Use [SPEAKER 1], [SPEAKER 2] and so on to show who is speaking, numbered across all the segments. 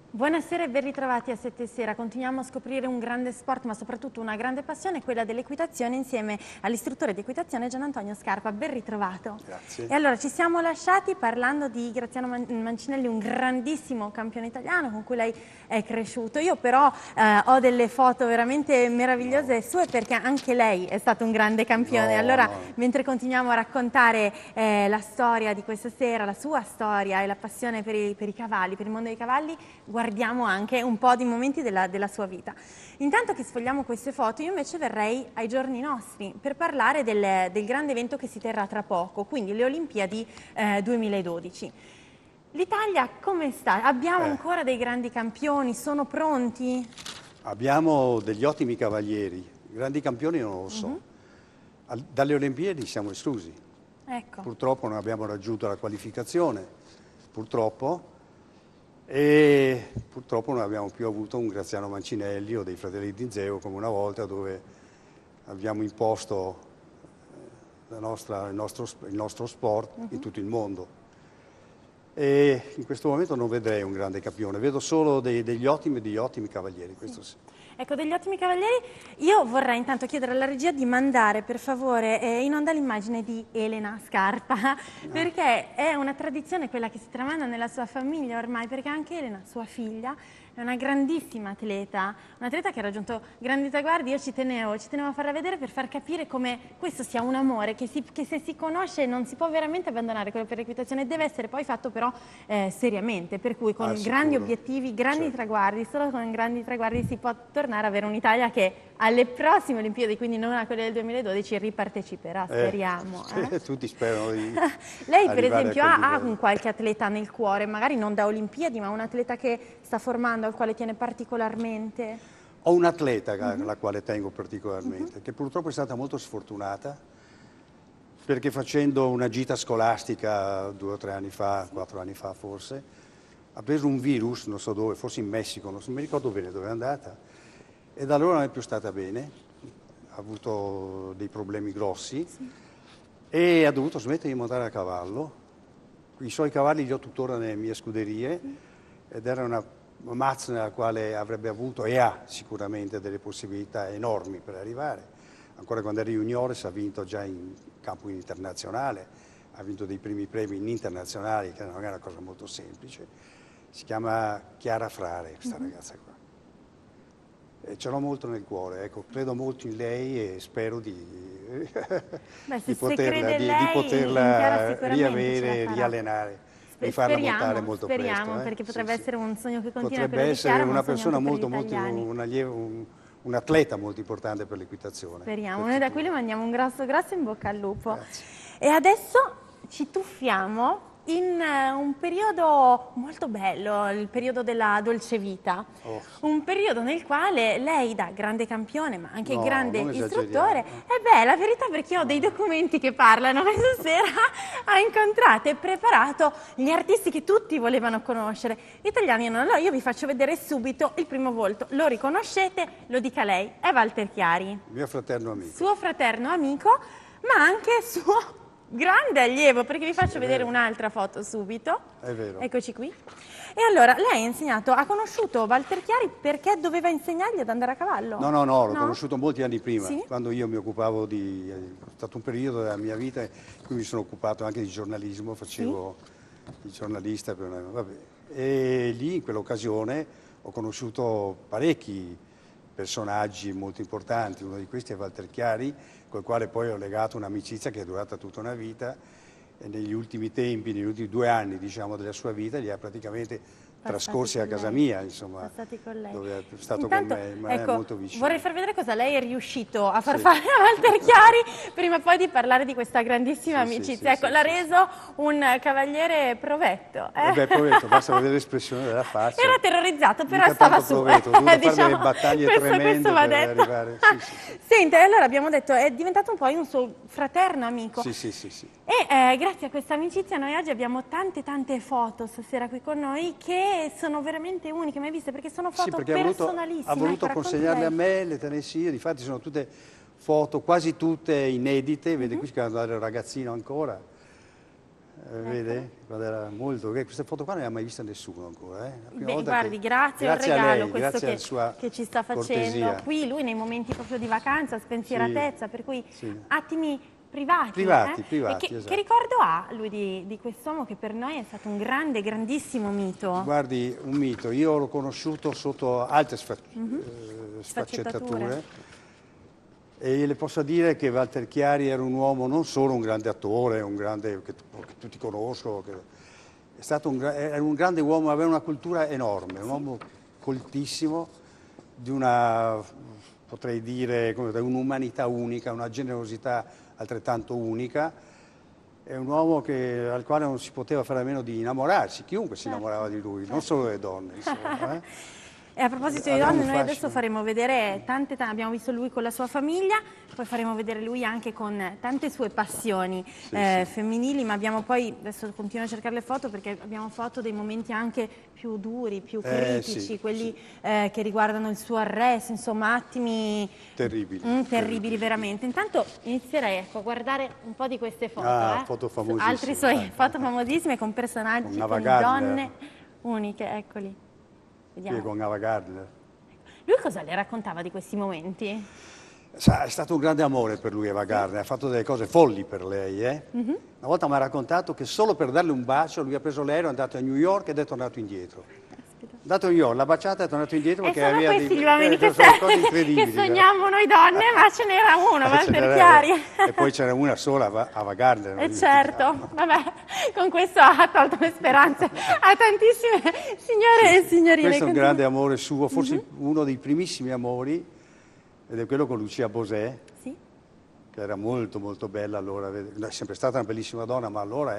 [SPEAKER 1] Buonasera e ben ritrovati a 7 Sera. Continuiamo a scoprire un grande sport, ma soprattutto una grande passione, quella dell'equitazione, insieme all'istruttore di equitazione Gian Antonio Scarpa. Ben ritrovato.
[SPEAKER 2] Grazie.
[SPEAKER 1] E allora ci siamo lasciati parlando di Graziano Mancinelli, un grandissimo campione italiano con cui lei è cresciuto. Io però ho delle foto veramente meravigliose sue, perché anche lei è stato un grande campione. Mentre continuiamo a raccontare la storia di questa sera, la sua storia e la passione per i cavalli, per il mondo dei cavalli, guardiamo anche un po' di momenti della sua vita. Intanto che sfogliamo queste foto, io invece verrei ai giorni nostri per parlare del grande evento che si terrà tra poco, quindi le Olimpiadi 2012. L'Italia come sta? Abbiamo ancora dei grandi campioni? Sono pronti?
[SPEAKER 2] Abbiamo degli ottimi cavalieri, grandi campioni non lo so. Dalle Olimpiadi siamo esclusi.
[SPEAKER 1] Ecco.
[SPEAKER 2] Purtroppo non abbiamo raggiunto la qualificazione, purtroppo. E purtroppo non abbiamo più avuto un Graziano Mancinelli o dei fratelli Dinzeo come una volta, dove abbiamo imposto il nostro sport in tutto il mondo. E in questo momento non vedrei un grande campione, vedo solo degli ottimi cavalieri, questo sì.
[SPEAKER 1] Ecco, degli ottimi cavalieri. Io vorrei intanto chiedere alla regia di mandare per favore in onda l'immagine di Elena Scarpa, perché è una tradizione quella che si tramanda nella sua famiglia ormai, perché anche Elena, sua figlia, è una grandissima atleta, un'atleta che ha raggiunto grandi traguardi. Io ci tenevo a farla vedere per far capire come questo sia un amore che se si conosce non si può veramente abbandonare. Quello per l'equitazione deve essere poi fatto però seriamente, per cui con grandi obiettivi, grandi traguardi. Solo con grandi traguardi si può tornare ad avere un'Italia che alle prossime Olimpiadi, quindi non a quelle del 2012, riparteciperà, speriamo.
[SPEAKER 2] Tutti sperano di
[SPEAKER 1] Lei per esempio ha un qualche atleta nel cuore, magari non da Olimpiadi, ma un atleta che sta formando, al quale tiene particolarmente?
[SPEAKER 2] Ho un atleta alla quale tengo particolarmente, che purtroppo è stata molto sfortunata, perché facendo una gita scolastica 2 o 3 anni fa, 4 anni fa forse, ha preso un virus, non so dove, forse in Messico, non mi ricordo bene dove è andata, e da allora non è più stata bene, ha avuto dei problemi grossi e ha dovuto smettere di montare a cavallo. I suoi cavalli li ho tuttora nelle mie scuderie ed era una mazza nella quale avrebbe avuto e ha sicuramente delle possibilità enormi per arrivare. Ancora quando era juniores ha vinto già in campo internazionale, ha vinto dei primi premi in internazionali, che non è una cosa molto semplice. Si chiama Chiara Frare, questa ragazza qua. E ce l'ho molto nel cuore, ecco, credo molto in lei e spero di poterla riavere, riallenare. Mi farla montare molto presto.
[SPEAKER 1] Speriamo, perché potrebbe essere un sogno che continua.
[SPEAKER 2] Potrebbe essere una persona un atleta molto importante per l'equitazione.
[SPEAKER 1] Speriamo, noi da qui le mandiamo un grosso in bocca al lupo.
[SPEAKER 2] Grazie.
[SPEAKER 1] E adesso ci tuffiamo in un periodo molto bello, il periodo della dolce vita, un periodo nel quale lei, da grande campione ma anche grande istruttore, la verità, perché ho dei documenti che parlano, questa sera ha incontrato e preparato gli artisti che tutti volevano conoscere, italiani. Allora io vi faccio vedere subito il primo volto, lo riconoscete, lo dica lei, è Walter Chiari.
[SPEAKER 2] Mio fraterno amico.
[SPEAKER 1] Suo fraterno amico, ma anche suo grande allievo, perché vi faccio vedere un'altra foto subito.
[SPEAKER 2] È vero.
[SPEAKER 1] Eccoci qui. E allora, lei ha conosciuto Walter Chiari perché doveva insegnargli ad andare a cavallo?
[SPEAKER 2] No, l'ho conosciuto molti anni prima, quando io mi occupavo è stato un periodo della mia vita in cui mi sono occupato anche di giornalismo, facevo il giornalista, e lì in quell'occasione ho conosciuto parecchi personaggi molto importanti. Uno di questi è Walter Chiari, col quale poi ho legato un'amicizia che è durata tutta una vita, e negli ultimi tempi, negli ultimi 2 anni della sua vita, li ha praticamente trascorsi a casa mia, insomma, dove è stato con me, ma è molto vicino.
[SPEAKER 1] Vorrei far vedere cosa lei è riuscito a far fare a Walter Chiari, prima poi di parlare di questa grandissima amicizia. L'ha reso un cavaliere provetto.
[SPEAKER 2] Provetto, basta vedere l'espressione della faccia.
[SPEAKER 1] Era terrorizzato, però stava su.
[SPEAKER 2] Ho dovuto fare delle battaglie tremende per arrivare.
[SPEAKER 1] Senta, allora abbiamo detto, è diventato un po' un suo fraterno amico.
[SPEAKER 2] Sì.
[SPEAKER 1] E grazie a questa amicizia noi oggi abbiamo tante foto stasera qui con noi che sono veramente uniche, mai viste, perché sono foto personalissime.
[SPEAKER 2] Ha voluto consegnarle a me, le tenessi io, difatti sono tutte foto quasi tutte inedite, vede qui quando era ragazzino ancora, vede? Quando era molto, queste foto qua non le ha mai viste nessuno ancora. La prima
[SPEAKER 1] Beh,
[SPEAKER 2] volta
[SPEAKER 1] guardi, grazie
[SPEAKER 2] a
[SPEAKER 1] al regalo
[SPEAKER 2] lei,
[SPEAKER 1] questo
[SPEAKER 2] grazie alla sua
[SPEAKER 1] che ci sta facendo
[SPEAKER 2] cortesia.
[SPEAKER 1] qui, lui nei momenti proprio di vacanza, spensieratezza, per cui attimi privati.
[SPEAKER 2] Privati,
[SPEAKER 1] E
[SPEAKER 2] esatto.
[SPEAKER 1] che ricordo ha lui di quest'uomo che per noi è stato un grande, grandissimo mito?
[SPEAKER 2] Guardi, un mito, io l'ho conosciuto sotto altre sfaccettature e le posso dire che Walter Chiari era un uomo, non solo un grande attore, un grande che tutti conoscono, è stato era un grande uomo, aveva una cultura enorme, un uomo coltissimo, di una, potrei dire, un'umanità unica, una generosità altrettanto unica. È un uomo al quale non si poteva fare a meno di innamorarsi, chiunque si innamorava di lui, non solo le donne, insomma.
[SPEAKER 1] E a proposito di donne, noi adesso faremo vedere abbiamo visto lui con la sua famiglia, poi faremo vedere lui anche con tante sue passioni femminili, ma abbiamo poi, adesso continuo a cercare le foto perché abbiamo foto dei momenti anche più duri, più critici, quelli che riguardano il suo arresto, insomma attimi terribili veramente. Intanto inizierei a guardare un po' di queste foto,
[SPEAKER 2] foto famosissime.
[SPEAKER 1] Altre sue foto famosissime con personaggi, con donne uniche, eccoli.
[SPEAKER 2] Qui con Ava Gardner.
[SPEAKER 1] Lui cosa le raccontava di questi momenti?
[SPEAKER 2] È stato un grande amore per lui Ava Gardner, ha fatto delle cose folli per lei. Una volta mi ha raccontato che solo per darle un bacio lui ha preso l'aereo, è andato a New York ed è tornato indietro. È andato a New York, l'ha baciata e è tornato indietro perché aveva
[SPEAKER 1] questi gli uomini che sogniamo noi donne, ma ce n'era uno, Walter Chiari.
[SPEAKER 2] E poi c'era una sola, Ava Gardner.
[SPEAKER 1] E certo, vabbè, con questo ha tolto le speranze a tantissime signore e signorine.
[SPEAKER 2] Questo è un grande amore suo, forse uno dei primissimi amori, ed è quello con Lucia Bosè, che era molto molto bella allora, è sempre stata una bellissima donna, ma allora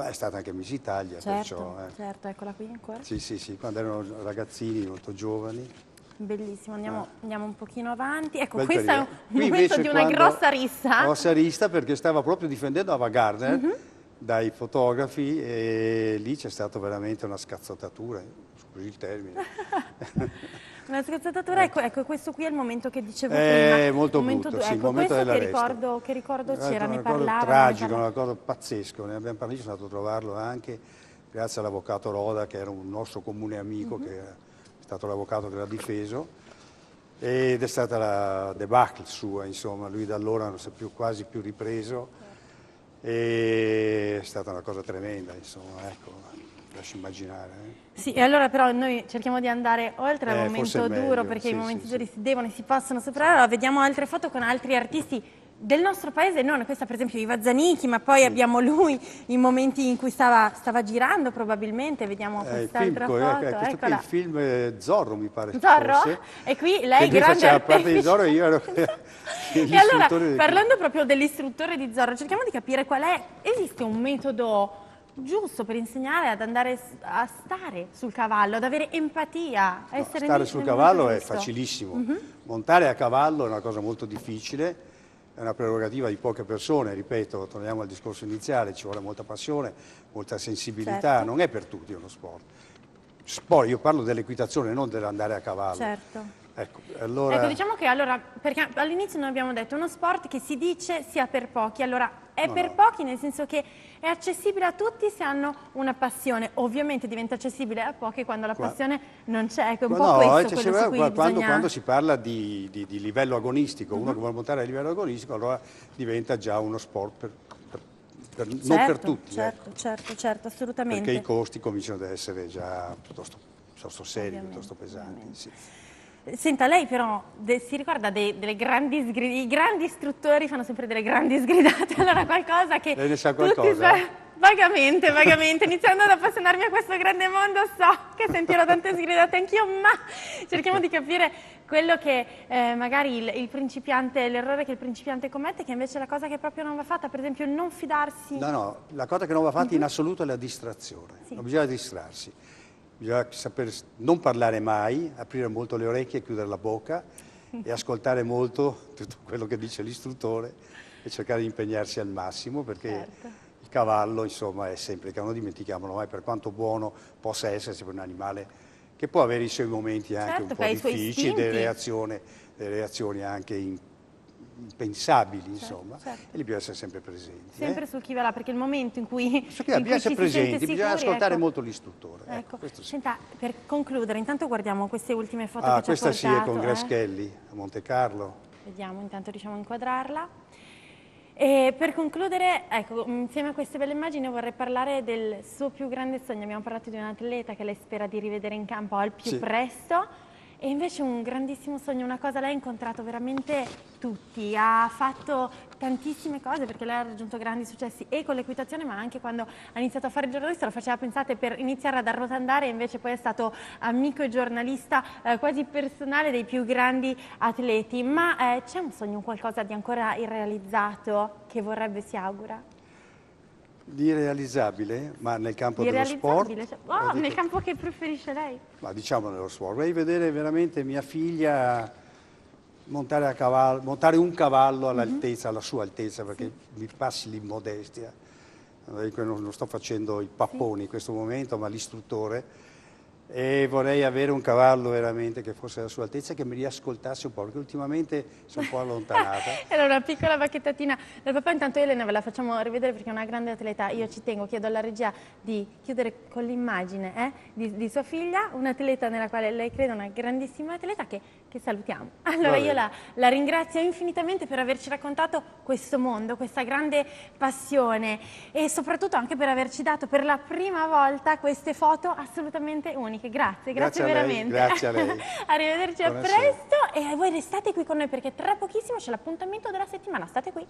[SPEAKER 2] è stata anche Miss Italia.
[SPEAKER 1] Certo, certo, eccola qui ancora.
[SPEAKER 2] Sì, quando erano ragazzini, molto giovani.
[SPEAKER 1] Bellissimo, andiamo un pochino avanti. Ecco,
[SPEAKER 2] Bel
[SPEAKER 1] questo
[SPEAKER 2] periodo.
[SPEAKER 1] è un momento di una grossa rissa.
[SPEAKER 2] Grossa rissa perché stava proprio difendendo Ava Gardner dai fotografi e lì c'è stata veramente una scazzottatura, scusi il termine.
[SPEAKER 1] Una scazzatura, ecco, questo qui è il momento che dicevo prima.
[SPEAKER 2] Molto brutto, il momento dell'arresto.
[SPEAKER 1] Che ricordo c'era, ne parlava.
[SPEAKER 2] Tragico, una cosa pazzesca, ne abbiamo parlato, sono andato a trovarlo anche grazie all'avvocato Roda, che era un nostro comune amico, che è stato l'avvocato che l'ha difeso, ed è stata la debacle sua, insomma, lui da allora non si è quasi più ripreso, e è stata una cosa tremenda, insomma, ecco. Lasci immaginare.
[SPEAKER 1] Sì, e allora però noi cerchiamo di andare oltre al momento duro,
[SPEAKER 2] meglio,
[SPEAKER 1] perché i momenti duri si devono e si possono superare. Allora, vediamo altre foto con altri artisti del nostro paese, non questa per esempio Iva Zanicchi, ma poi abbiamo lui in momenti in cui stava girando probabilmente, vediamo quest'altra foto.
[SPEAKER 2] Questo qui è il film Zorro, mi pare.
[SPEAKER 1] Zorro?
[SPEAKER 2] Forse.
[SPEAKER 1] E qui lei
[SPEAKER 2] che
[SPEAKER 1] grande
[SPEAKER 2] faceva parte di Zorro e io ero
[SPEAKER 1] E allora, parlando proprio dell'istruttore di Zorro, cerchiamo di capire qual è, esiste un metodo giusto per insegnare ad andare a stare sul cavallo, ad avere empatia, a essere
[SPEAKER 2] stare sul cavallo è facilissimo, montare a cavallo è una cosa molto difficile, è una prerogativa di poche persone, ripeto, torniamo al discorso iniziale, ci vuole molta passione, molta sensibilità, non è per tutti uno sport. Io parlo dell'equitazione, non dell'andare a cavallo.
[SPEAKER 1] Certo.
[SPEAKER 2] Ecco, allora...
[SPEAKER 1] ecco, diciamo che perché all'inizio noi abbiamo detto è uno sport che si dice sia per pochi, allora è per pochi nel senso che è accessibile a tutti se hanno una passione, ovviamente diventa accessibile a pochi quando la passione non c'è, ecco, un po' questo quello su cui
[SPEAKER 2] quando si parla di livello agonistico, uno che vuole montare a livello agonistico, allora diventa già uno sport non per tutti.
[SPEAKER 1] Certo, assolutamente.
[SPEAKER 2] Perché i costi cominciano ad essere già piuttosto seri, piuttosto pesanti. Sì.
[SPEAKER 1] Senta, lei però si ricorda delle grandi i grandi istruttori fanno sempre delle grandi sgridate, allora qualcosa che
[SPEAKER 2] lei ne sa qualcosa?
[SPEAKER 1] Vagamente, iniziando ad appassionarmi a questo grande mondo so che sentirò tante sgridate anch'io, ma cerchiamo di capire quello che magari il principiante, l'errore che il principiante commette, che invece è la cosa che proprio non va fatta, per esempio non fidarsi.
[SPEAKER 2] No, la cosa che non va fatta in assoluto è la distrazione, non bisogna distrarsi. Bisogna saper non parlare mai, aprire molto le orecchie, chiudere la bocca e ascoltare molto tutto quello che dice l'istruttore e cercare di impegnarsi al massimo perché il cavallo, insomma, è semplice, non dimentichiamolo mai, per quanto buono possa essere sempre un animale che può avere i suoi momenti anche un po' difficili, delle reazioni anche impensabili, insomma,
[SPEAKER 1] certo.
[SPEAKER 2] e lì bisogna essere sempre presenti.
[SPEAKER 1] Sempre sul chi va là, perché il momento in cui,
[SPEAKER 2] Bisogna essere presenti, bisogna ascoltare
[SPEAKER 1] ecco.
[SPEAKER 2] molto l'istruttore.
[SPEAKER 1] Ecco.
[SPEAKER 2] Questo sì.
[SPEAKER 1] Senta, per concludere, intanto guardiamo queste ultime foto che ci ha
[SPEAKER 2] Questa sì, è
[SPEAKER 1] portato.
[SPEAKER 2] con Grace Kelly a Monte Carlo.
[SPEAKER 1] Vediamo, intanto riusciamo a inquadrarla. E per concludere, ecco, insieme a queste belle immagini vorrei parlare del suo più grande sogno. Abbiamo parlato di un atleta che lei spera di rivedere in campo al più presto. E invece un grandissimo sogno, una cosa, lei ha incontrato veramente tutti, ha fatto tantissime cose perché lei ha raggiunto grandi successi e con l'equitazione, ma anche quando ha iniziato a fare il giornalista lo faceva, pensate, per iniziare ad arrotondare, e invece poi è stato amico e giornalista quasi personale dei più grandi atleti. Ma c'è un sogno, qualcosa di ancora irrealizzato che vorrebbe, si augura?
[SPEAKER 2] Di realizzabile, ma nel campo dello sport?
[SPEAKER 1] Cioè, nel campo che preferisce lei?
[SPEAKER 2] Ma diciamo nello sport. Vorrei vedere veramente mia figlia montare un cavallo all'altezza, alla sua altezza, perché mi passi l'immodestia. Non sto facendo i papponi in questo momento, ma l'istruttore. E vorrei avere un cavallo veramente che fosse alla sua altezza e che mi riascoltasse un po', perché ultimamente sono un po' allontanata.
[SPEAKER 1] Era una piccola bacchettatina del papà. Intanto Elena ve la facciamo rivedere perché è una grande atleta. Io ci tengo, chiedo alla regia di chiudere con l'immagine di sua figlia, un'atleta nella quale lei crede, una grandissima atleta che salutiamo. Allora io la ringrazio infinitamente per averci raccontato questo mondo, questa grande passione e soprattutto anche per averci dato per la prima volta queste foto assolutamente uniche. Grazie veramente.
[SPEAKER 2] Grazie a lei.
[SPEAKER 1] Arrivederci a presto e voi restate qui con noi perché tra pochissimo c'è l'appuntamento della settimana. State qui.